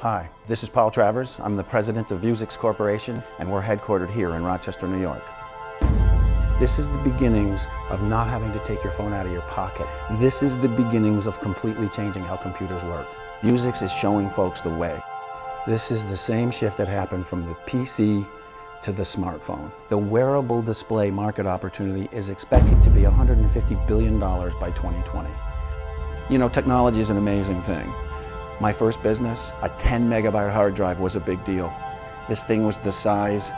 Hi, this is Paul Travers. I'm the president of Vuzix Corporation, and we're headquartered here in Rochester, New York. This is the beginnings of not having to take your phone out of your pocket. This is the beginnings of completely changing how computers work. Vuzix is showing folks the way. This is the same shift that happened from the PC to the smartphone. The wearable display market opportunity is expected to be $150 billion by 2020. You know, technology is an amazing thing. My first business, a 10 megabyte hard drive was a big deal. This thing was the size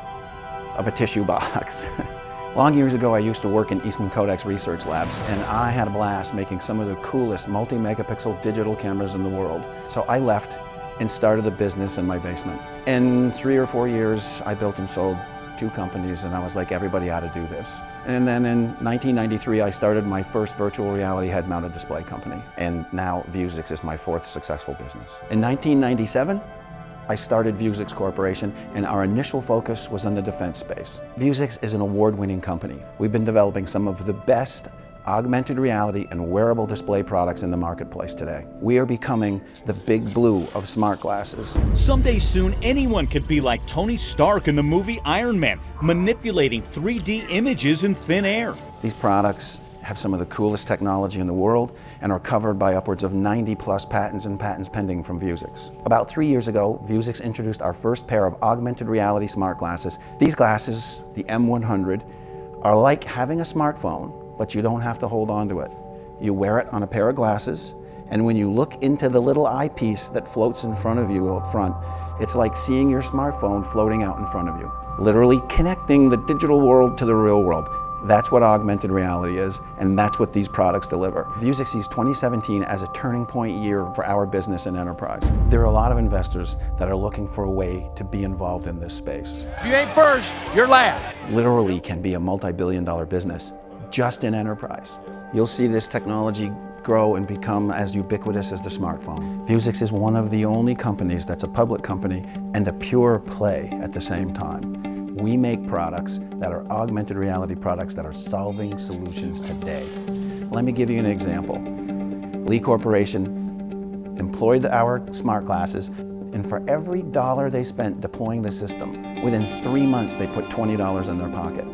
of a tissue box. Long years ago, I used to work in Eastman Kodak's research labs, and I had a blast making some of the coolest multi-megapixel digital cameras in the world. So I left and started a business in my basement. In 3 or 4 years, I built and sold 2 companies, and I was like, everybody ought to do this. And then in 1993, I started my first virtual reality head-mounted display company. And now Vuzix is my 4th successful business. In 1997, I started Vuzix Corporation, and our initial focus was on the defense space. Vuzix is an award-winning company. We've been developing some of the best augmented reality and wearable display products in the marketplace today. We are becoming the big blue of smart glasses. Someday soon, anyone could be like Tony Stark in the movie Iron Man, manipulating 3D images in thin air. These products have some of the coolest technology in the world and are covered by upwards of 90+ patents and patents pending from Vuzix. About 3 years ago, Vuzix introduced our first pair of augmented reality smart glasses. These glasses, the M100, are like having a smartphone, but you don't have to hold on to it. You wear it on a pair of glasses, and when you look into the little eyepiece that floats in front of you up front, it's like seeing your smartphone floating out in front of you, literally connecting the digital world to the real world. That's what augmented reality is, and that's what these products deliver. Vuzix sees 2017 as a turning point year for our business and enterprise. There are a lot of investors that are looking for a way to be involved in this space. If you ain't first, you're last. Literally can be a multi-billion-dollar business just in enterprise. You'll see this technology grow and become as ubiquitous as the smartphone. Vuzix is one of the only companies that's a public company and a pure play at the same time. We make products that are augmented reality products that are solving solutions today. Let me give you an example. Lee Corporation employed our smart glasses, and for every dollar they spent deploying the system, within 3 months they put $20 in their pocket.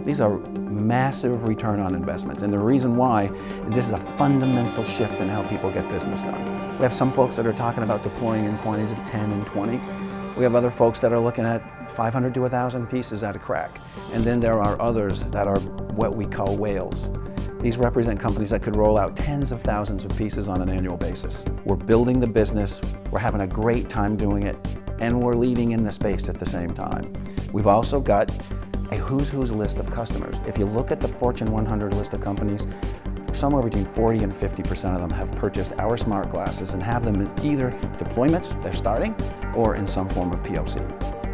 These are massive return on investments, and the reason why is this is a fundamental shift in how people get business done. We have some folks that are talking about deploying in quantities of 10 and 20. We have other folks that are looking at 500 to 1,000 pieces at a crack. And then there are others that are what we call whales. These represent companies that could roll out tens of thousands of pieces on an annual basis. We're building the business, we're having a great time doing it, and we're leading in the space at the same time. We've also got a who's list of customers. If you look at the Fortune 100 list of companies, somewhere between 40 and 50% of them have purchased our smart glasses and have them in either deployments, they're starting, or in some form of POC.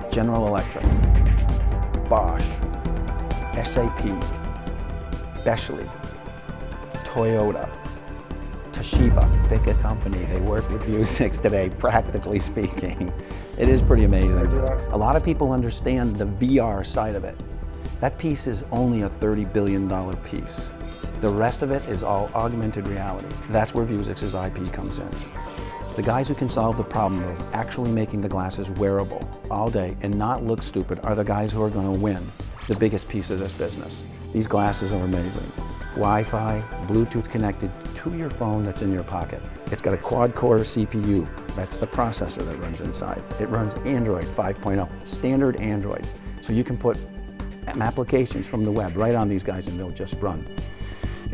General Electric, Bosch, SAP, Bechley, Toyota, Toshiba, pick a company. They work with Vuzix today, practically speaking. It is pretty amazing. A lot of people understand the VR side of it. That piece is only a $30 billion piece. The rest of it is all augmented reality. That's where Vuzix's IP comes in. The guys who can solve the problem of actually making the glasses wearable all day and not look stupid are the guys who are going to win the biggest piece of this business. These glasses are amazing. Wi-Fi, Bluetooth connected to your phone that's in your pocket. It's got a quad-core CPU. That's the processor that runs inside. It runs Android 5.0, standard Android. So you can put applications from the web right on these guys and they'll just run.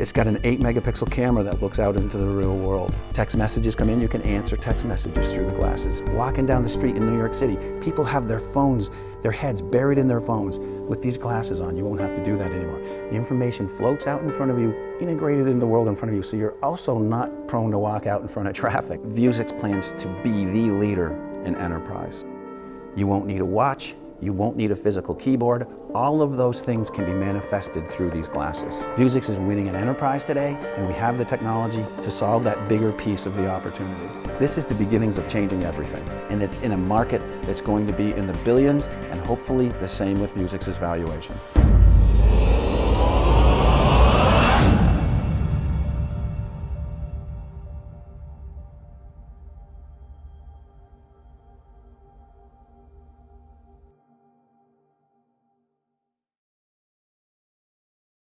It's got an 8 megapixel camera that looks out into the real world. Text messages come in, you can answer text messages through the glasses. Walking down the street in New York City, people have their phones, their heads buried in their phones. With these glasses on, you won't have to do that anymore. The information floats out in front of you, integrated in the world in front of you, so you're also not prone to walk out in front of traffic. Vuzix plans to be the leader in enterprise. You won't need a watch, you won't need a physical keyboard. All of those things can be manifested through these glasses. Vuzix is winning in enterprise today, and we have the technology to solve that bigger piece of the opportunity. This is the beginnings of changing everything, and it's in a market that's going to be in the billions, and hopefully the same with Vuzix's valuation.